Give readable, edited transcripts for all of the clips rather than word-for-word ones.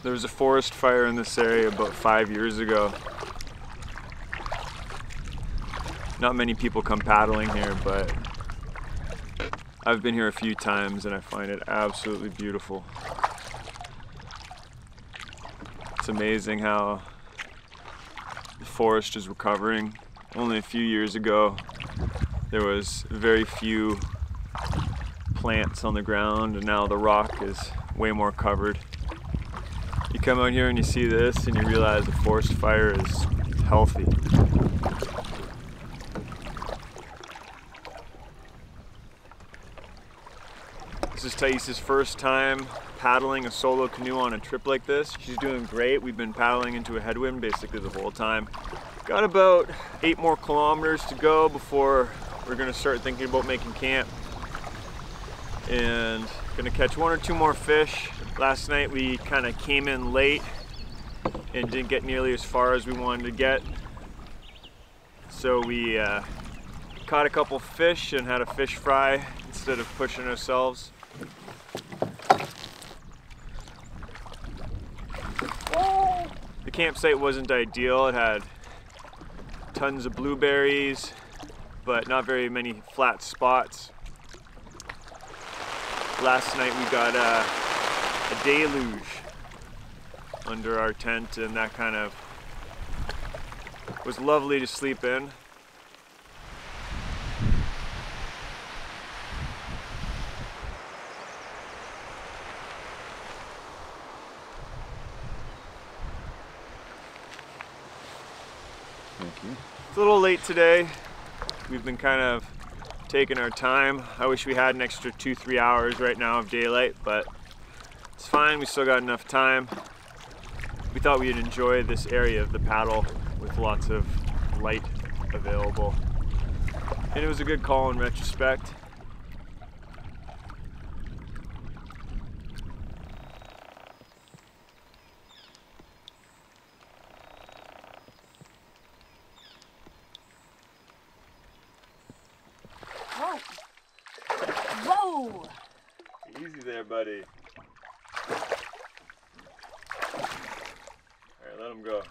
There was a forest fire in this area about 5 years ago. Not many people come paddling here, but I've been here a few times and I find it absolutely beautiful. It's amazing how the forest is recovering. Only a few years ago, there was very few plants on the ground, and now the rock is way more covered. You come out here and you see this and you realize the forest fire is healthy. This is Thais's first time paddling a solo canoe on a trip like this. She's doing great. We've been paddling into a headwind basically the whole time. Got about 8 more kilometers to go before we're gonna start thinking about making camp. And gonna catch 1 or 2 more fish. Last night we kind of came in late and didn't get nearly as far as we wanted to get. So we caught a couple fish and had a fish fry instead of pushing ourselves. The campsite wasn't ideal. It had tons of blueberries, but not very many flat spots. Last night we got a deluge under our tent, and that kind of was lovely to sleep in. Thank you. It's a little late today. We've been kind of taking our time. I wish we had an extra 2-3 hours right now of daylight, but it's fine. We still got enough time. We thought we'd enjoy this area of the paddle with lots of light available. And it was a good call in retrospect. Whoa! Whoa! Easy there, buddy. Alright, let him go.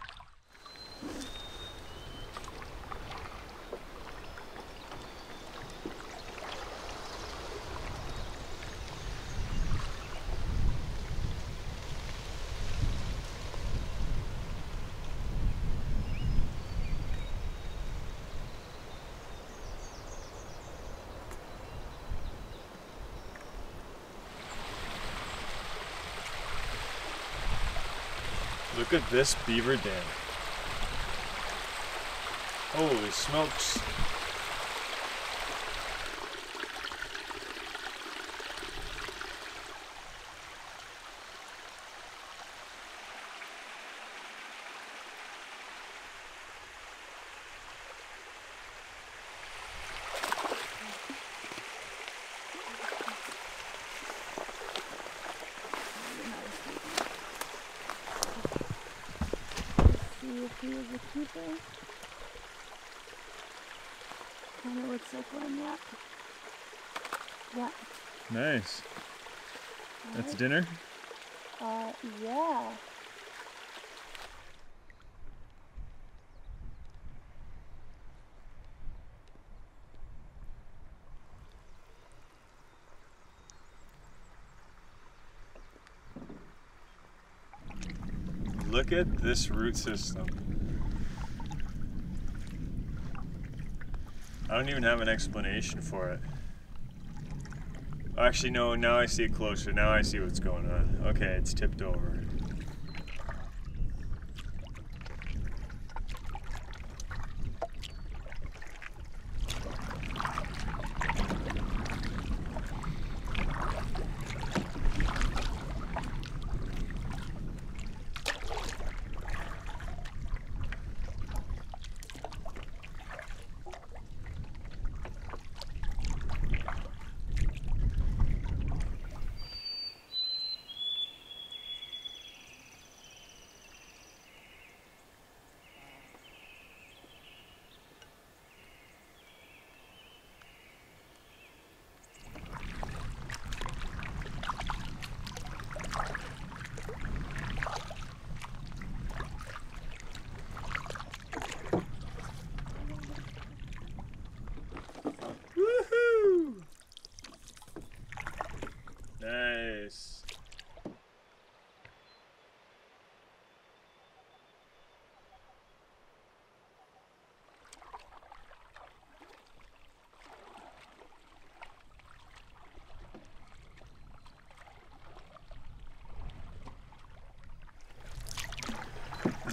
Look at this beaver dam. Holy smokes. If he is a keeper. Kind of looks like one, yeah. Yeah. Nice. That's Right. dinner? Yeah. Look at this root system. I don't even have an explanation for it. Actually, no, now I see it closer. Now I see what's going on. Okay, it's tipped over.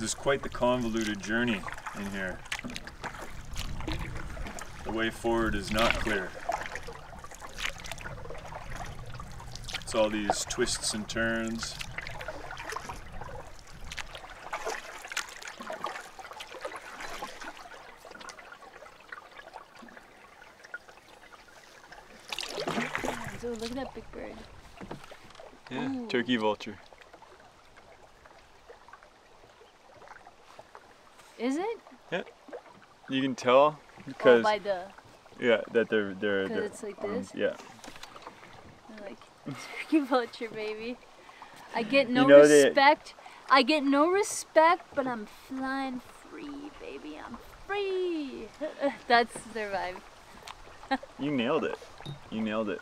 is quite the convoluted journey in here. The way forward is not clear. It's all these twists and turns. So look at that big bird. Yeah, Ooh. turkey vulture. Is it? Yeah, you can tell because Oh, by the. yeah, that they're Because it's like this. yeah. They're like turkey vulture, baby. I get no You know respect. I get no respect, but I'm flying free, baby. I'm free. That's their vibe. You nailed it. You nailed it.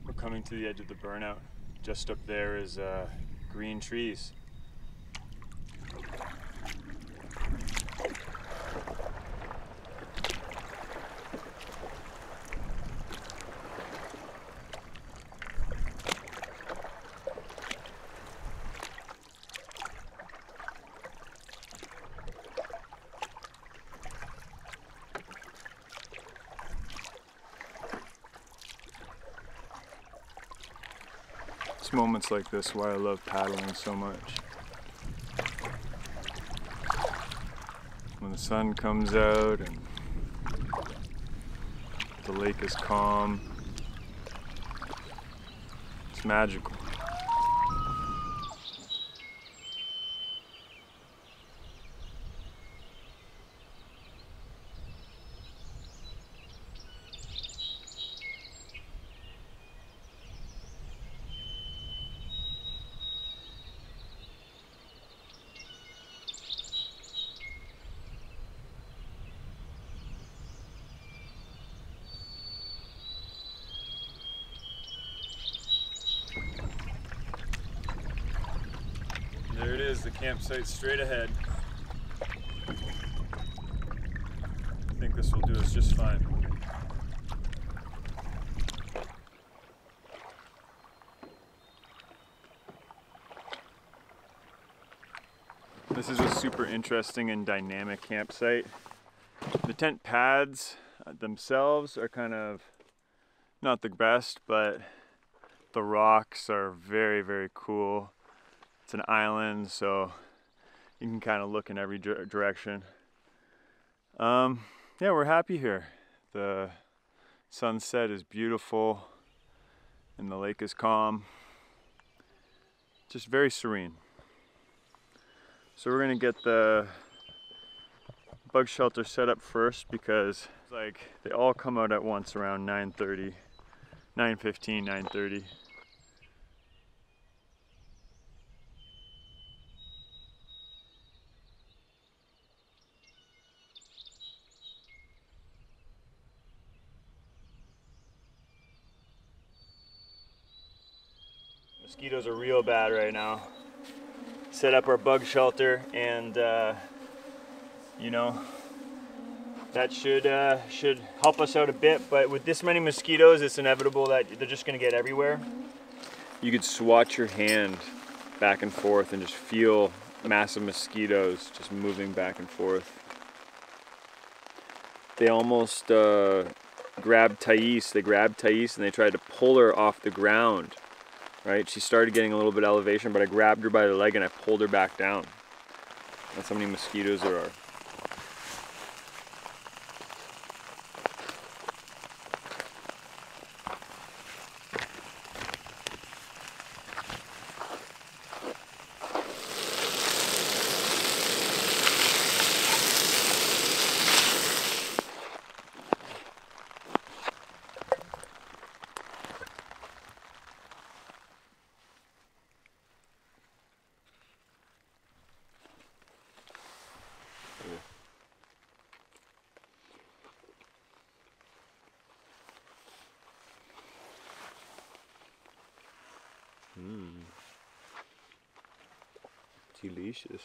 We're coming to the edge of the burnout. Just up there is green trees. It's moments like this why I love paddling so much. When the sun comes out and the lake is calm, it's magical. There it is, the campsite straight ahead. I think this will do us just fine. This is a super interesting and dynamic campsite. The tent pads themselves are kind of not the best, but the rocks are very, very cool. It's an island, so you can kind of look in every direction. Yeah, we're happy here. The sunset is beautiful and the lake is calm. Just very serene. So we're gonna get the bug shelter set up first because like they all come out at once around 9:30, 9:15, 9:30. Mosquitoes are real bad right now. Set up our bug shelter and you know, that should help us out a bit. But with this many mosquitoes, it's inevitable that they're just gonna get everywhere. You could swatch your hand back and forth and just feel massive mosquitoes just moving back and forth. They almost grabbed Thais. They grabbed Thais and they tried to pull her off the ground. Right? She started getting a little bit of elevation, but I grabbed her by the leg and I pulled her back down. That's how many mosquitoes there are. Delicious.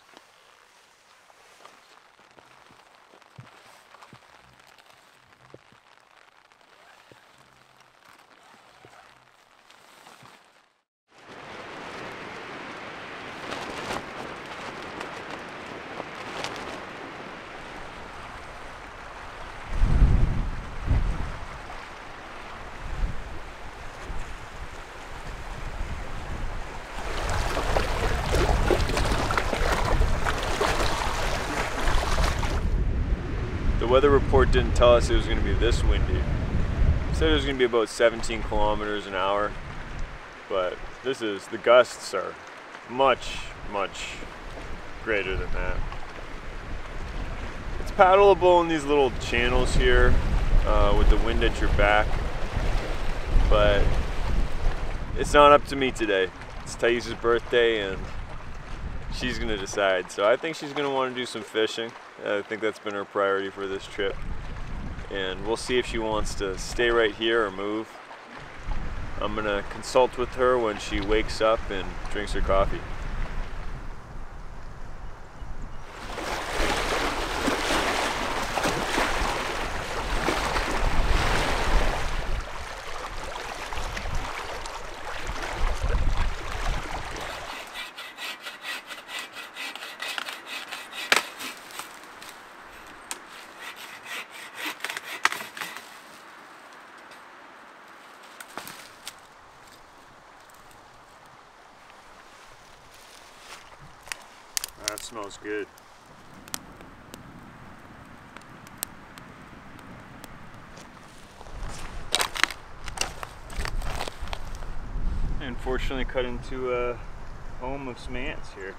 The weather report didn't tell us it was going to be this windy. It said it was going to be about 17 kilometers an hour, but the gusts are much, much greater than that. It's paddleable in these little channels here with the wind at your back, but it's not up to me today. It's Thais' birthday and she's going to decide. So I think she's going to want to do some fishing. I think that's been her priority for this trip. And we'll see if she wants to stay right here or move. I'm going to consult with her when she wakes up and drinks her coffee. That smells good. I unfortunately cut into a home of some ants here.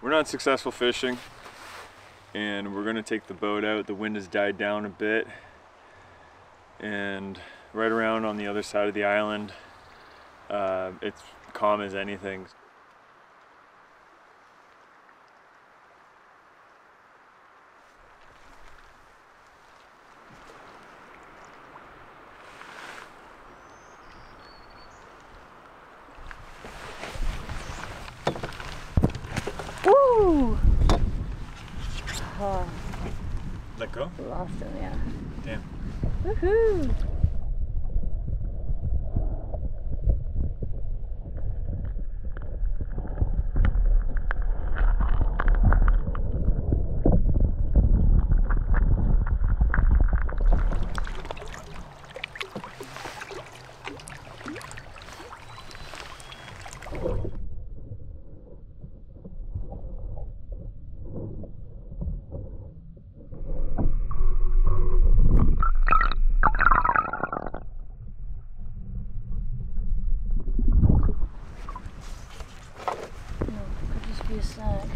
We're not successful fishing, and we're gonna take the boat out. The wind has died down a bit, and right around on the other side of the island, it's calm as anything. Woo! Oh, Let go? lost him, yeah. Damn. Woohoo! Be a snag.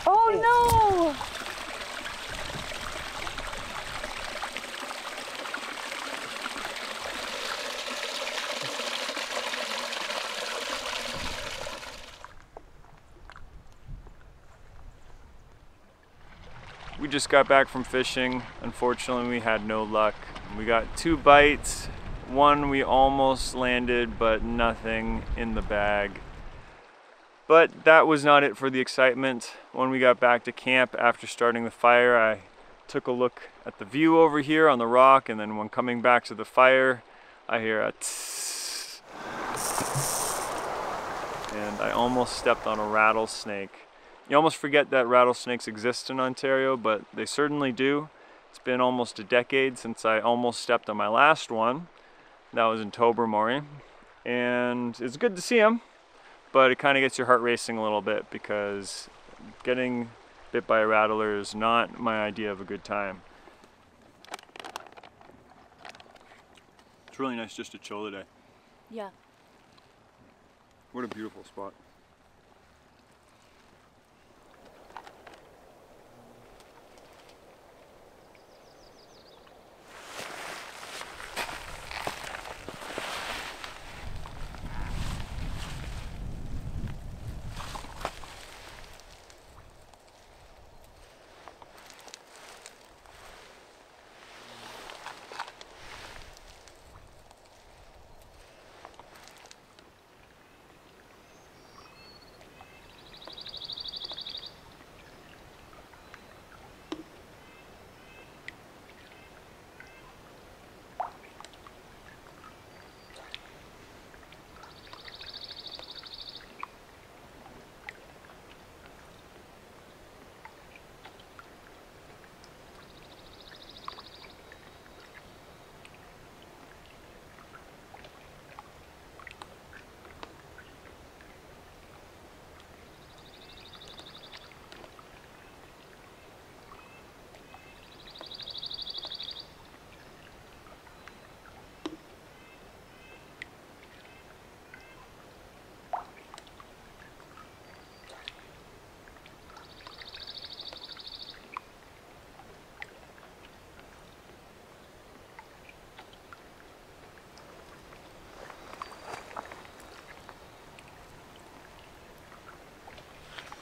Oh no! We just got back from fishing. Unfortunately, we had no luck. We got 2 bites. One we almost landed, but nothing in the bag. But that was not it for the excitement. When we got back to camp after starting the fire, I took a look at the view over here on the rock, and then when coming back to the fire, I hear a tss, and I almost stepped on a rattlesnake. You almost forget that rattlesnakes exist in Ontario, but they certainly do. It's been almost a decade since I almost stepped on my last one. That was in Tobermory, and it's good to see them, but it kind of gets your heart racing a little bit because getting bit by a rattler is not my idea of a good time. It's really nice just to chill today. Yeah. What a beautiful spot.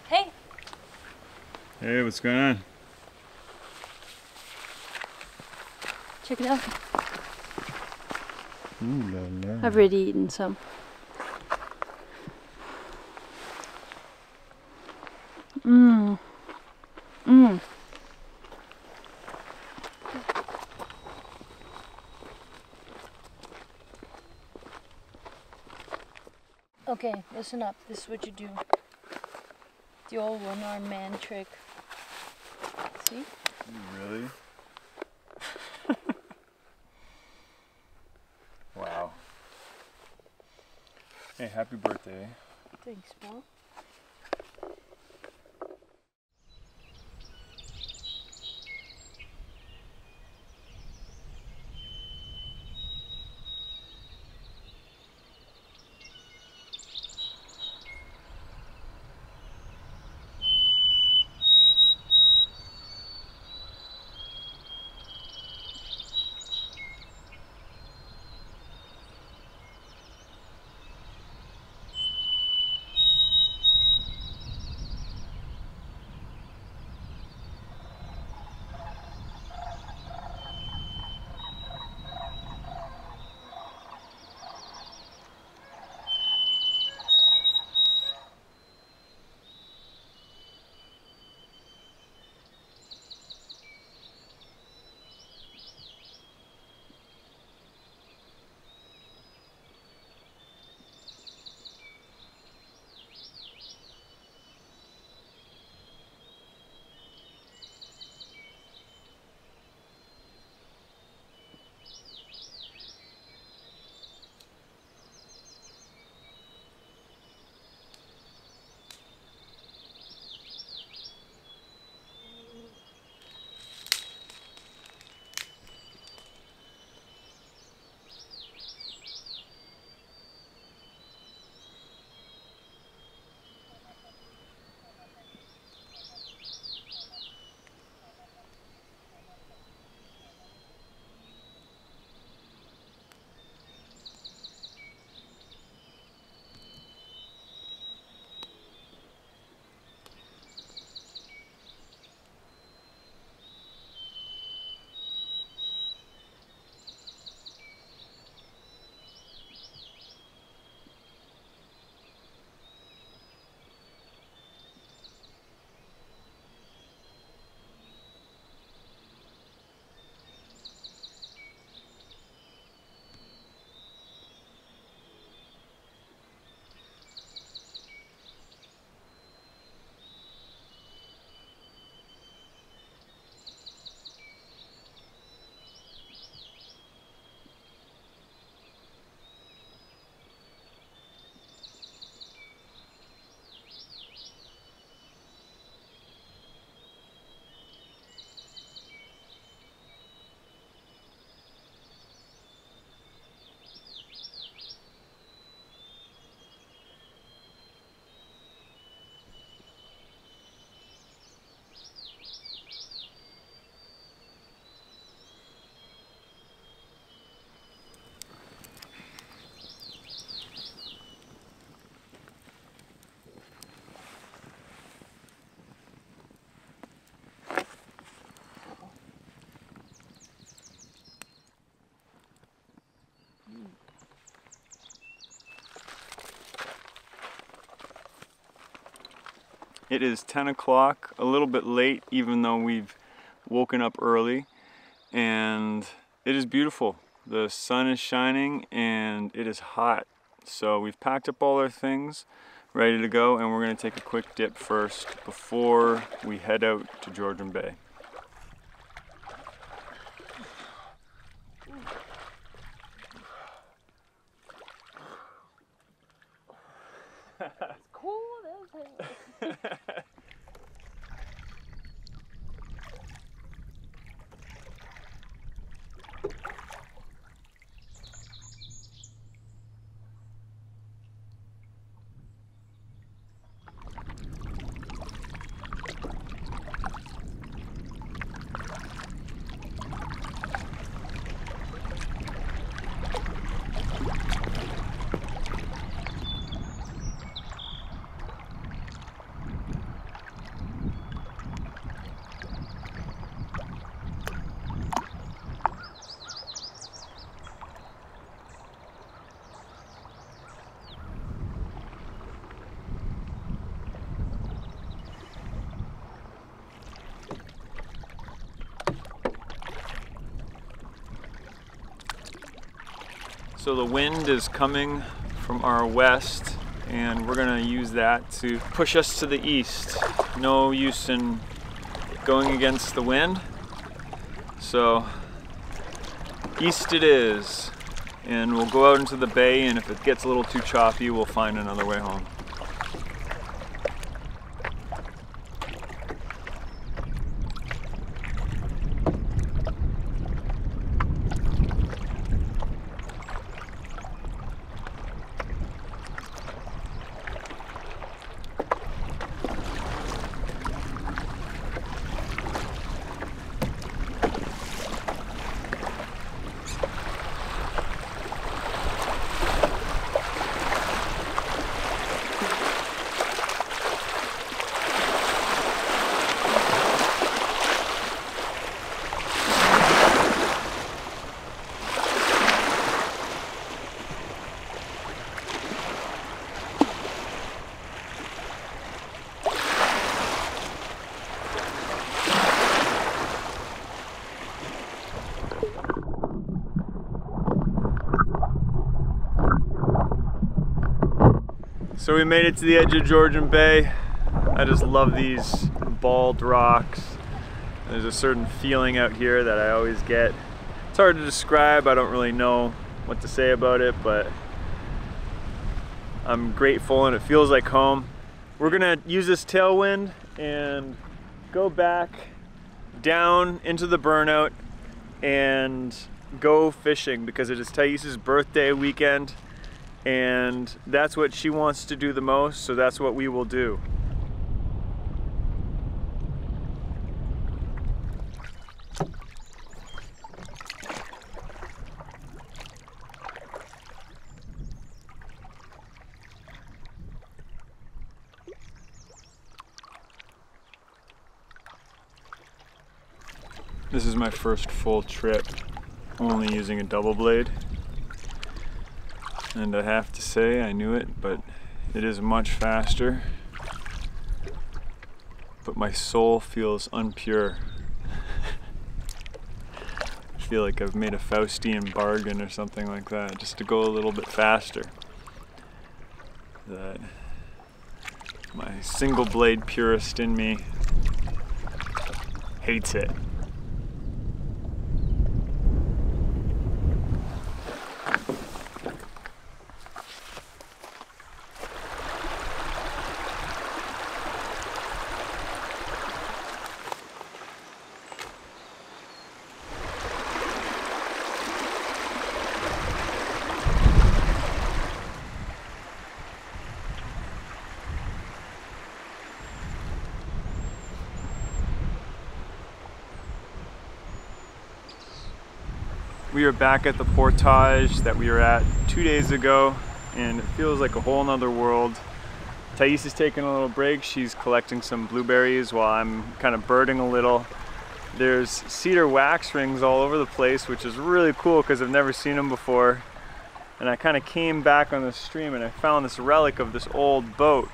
Hey! Hey, what's going on? Check it out. Ooh la la. I've already eaten some. Mmm. Mmm. Okay, listen up. This is what you do. The old one-arm man trick. See? Really? Hey, happy birthday. Thanks, Mom. It is 10 o'clock, a little bit late even though we've woken up early, and it is beautiful. The sun is shining and it is hot. So we've packed up all our things, ready to go, and we're going to take a quick dip first before we head out to Georgian Bay. It's cold as hell. So the wind is coming from our west, and we're gonna use that to push us to the east. No use in going against the wind. So east it is. and we'll go out into the bay, and if it gets a little too choppy, we'll find another way home. So we made it to the edge of Georgian Bay. I just love these bald rocks. There's a certain feeling out here that I always get. It's hard to describe, I don't really know what to say about it, but I'm grateful and it feels like home. We're gonna use this tailwind and go back down into the burnout and go fishing because it is Thais's birthday weekend. And that's what she wants to do the most, so that's what we will do. This is my first full trip only using a double blade. And I have to say, I knew it, but it is much faster. But my soul feels unpure. I feel like I've made a Faustian bargain or something like that, just to go a little bit faster. That my single blade purist in me hates it. We are back at the portage that we were at 2 days ago, and it feels like a whole nother world. Thais is taking a little break. She's collecting some blueberries while I'm kind of birding a little. There's cedar wax rings all over the place, which is really cool because I've never seen them before. And I kind of came back on the stream and I found this relic of this old boat.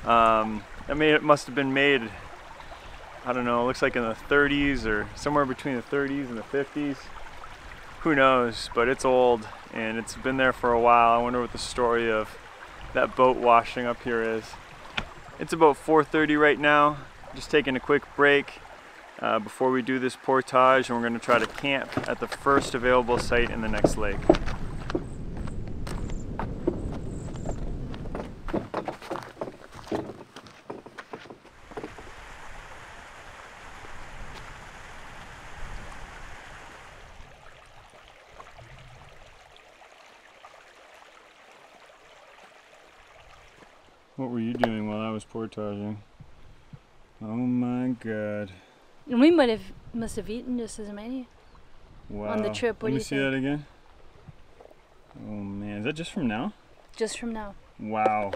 It must have been made, I don't know, it looks like in the 30s or somewhere between the 30s and the 50s. Who knows, but it's old and it's been there for a while. I wonder what the story of that boat washing up here is. It's about 4:30 right now. Just taking a quick break before we do this portage, and we're going to try to camp at the first available site in the next lake. What were you doing while I was portaging? Oh my god. And we must have eaten just as many. Wow. On the trip. What do you think? Let me see that again. Oh man, is that just from now? Just from now. Wow.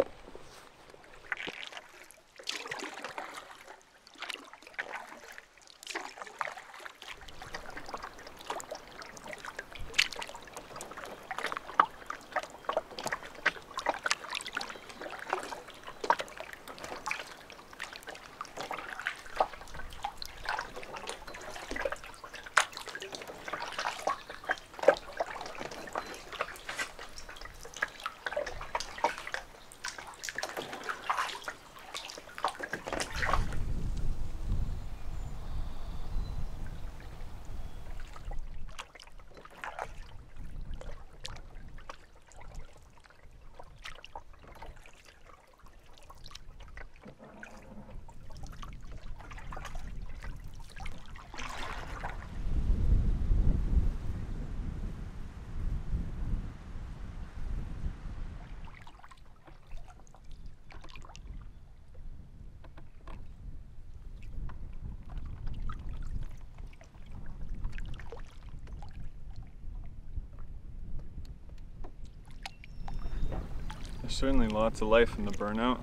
Certainly lots of life in the burnout.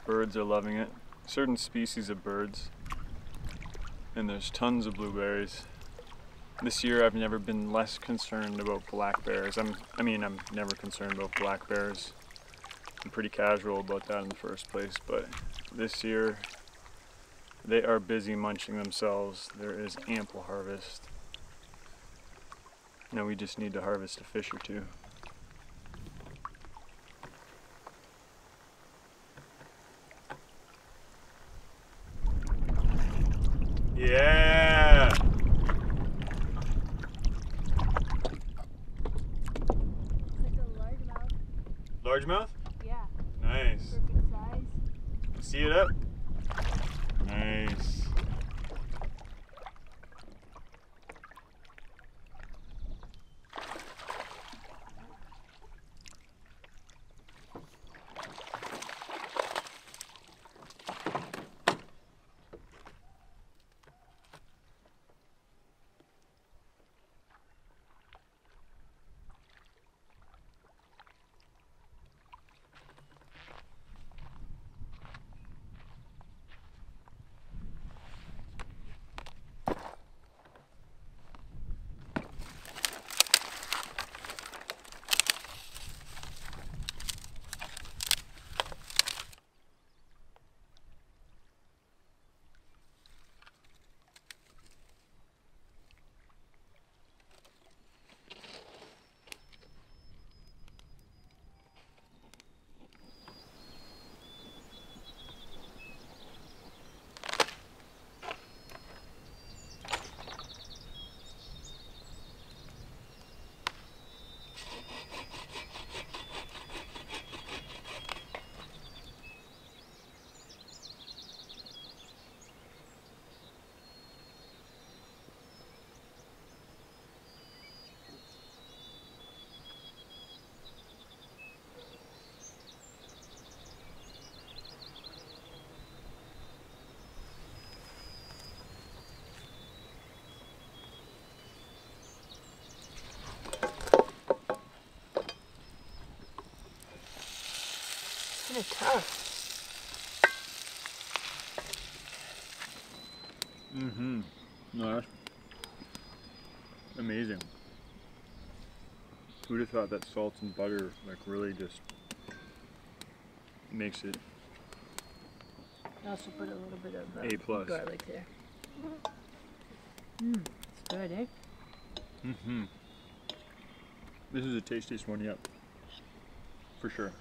Birds are loving it. Certain species of birds. And there's tons of blueberries. This year I've never been less concerned about black bears. I'm never concerned about black bears. I'm pretty casual about that in the first place, but this year they are busy munching themselves. There is ample harvest. Now we just need to harvest a fish or two. Yeah! It's like a largemouth. Largemouth? Yeah. Nice. Perfect size. See it up? Nice. Kind of tough. Mm-hmm. No, that's amazing. Who'd have thought that salt and butter like really just makes it I also put a little bit of A+. garlic there. It's good, eh? Mm-hmm. This is the tastiest one yet. For sure.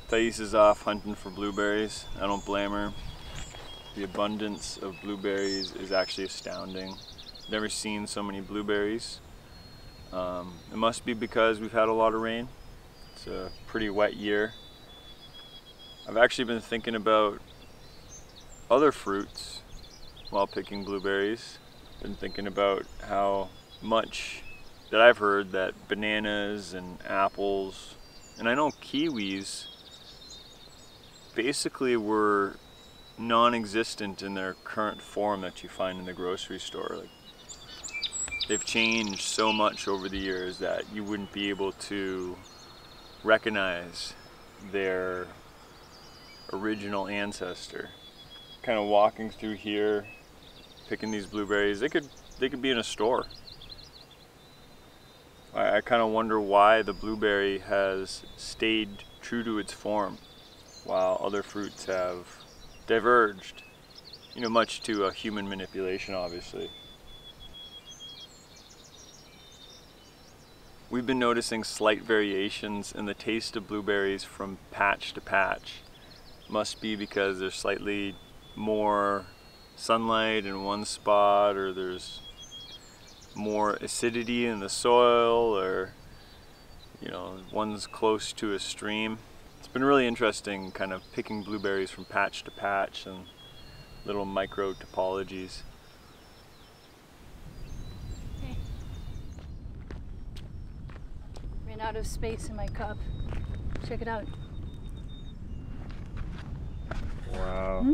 Thais is off hunting for blueberries. I don't blame her. The abundance of blueberries is actually astounding. Never seen so many blueberries. It must be because we've had a lot of rain. It's a pretty wet year. I've actually been thinking about other fruits while picking blueberries. Been thinking about how much that I've heard that bananas and apples, and I know kiwis, basically were non-existent in their current form that you find in the grocery store. Like, they've changed so much over the years that you wouldn't be able to recognize their original ancestor. Kind of walking through here, picking these blueberries, they could be in a store. I kind of wonder why the blueberry has stayed true to its form while other fruits have diverged, you know, much to a human manipulation, obviously. We've been noticing slight variations in the taste of blueberries from patch to patch. Must be because there's slightly more sunlight in one spot, or there's more acidity in the soil, or, you know, one's close to a stream. It's been really interesting kind of picking blueberries from patch to patch and little micro topologies. Hey. Ran out of space in my cup. Check it out. Wow.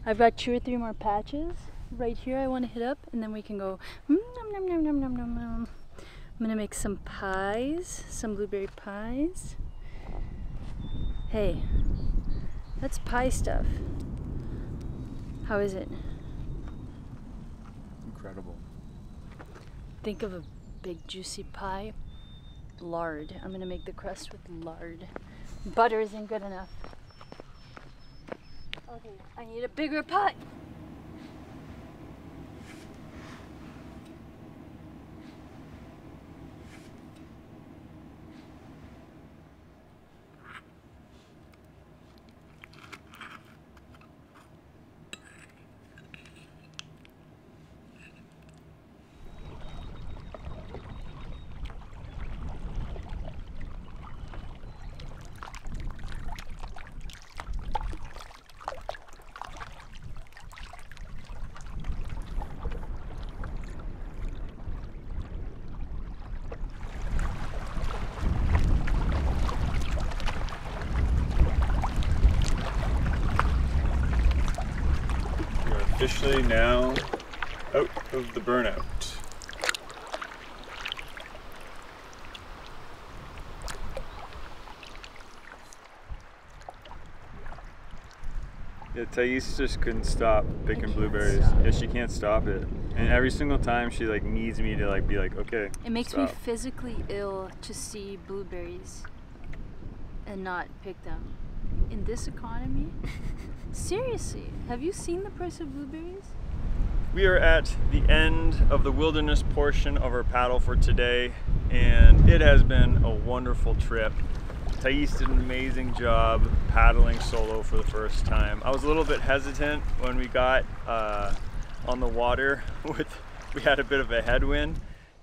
I've got 2 or 3 more patches right here I want to hit up, and then we can go nom nom nom nom nom nom nom. I'm gonna make some pies, some blueberry pies. Hey, that's pie stuff. How is it? Incredible. Think of a big juicy pie. Lard. I'm gonna make the crust with lard. Butter isn't good enough. Okay, I need a bigger pot. Officially now out of the burnout. Yeah, Thais just couldn't stop picking blueberries. Yeah, she can't stop it. And every single time she like needs me to like be like, okay. It makes stop. me physically ill to see blueberries and not pick them. In this economy? Seriously, have you seen the price of blueberries? We are at the end of the wilderness portion of our paddle for today, and it has been a wonderful trip. Thais did an amazing job paddling solo for the first time. I was a little bit hesitant when we got on the water. We had a bit of a headwind.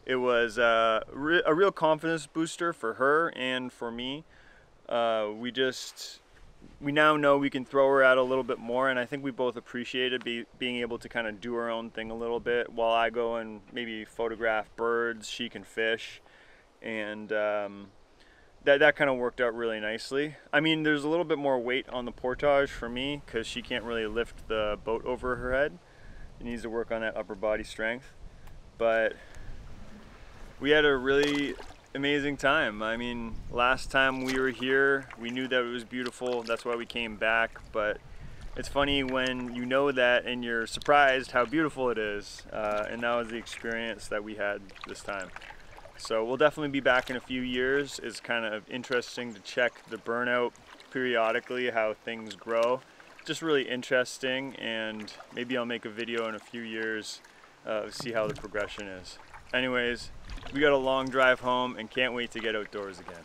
It was a real confidence booster for her and for me. We now know we can throw her out a little bit more, and I think we both appreciated being able to kind of do our own thing a little bit while I go and maybe photograph birds, she can fish, and that kind of worked out really nicely. I mean, there's a little bit more weight on the portage for me because she can't really lift the boat over her head. It needs to work on that upper body strength, but we had a really amazing time. I mean, last time we were here, we knew that it was beautiful. That's why we came back. But it's funny when you know that and you're surprised how beautiful it is. And that was the experience that we had this time. So we'll definitely be back in a few years. It's kind of interesting to check the burnout periodically, how things grow. Just really interesting, and maybe I'll make a video in a few years, see how the progression is. Anyways, we got a long drive home and can't wait to get outdoors again.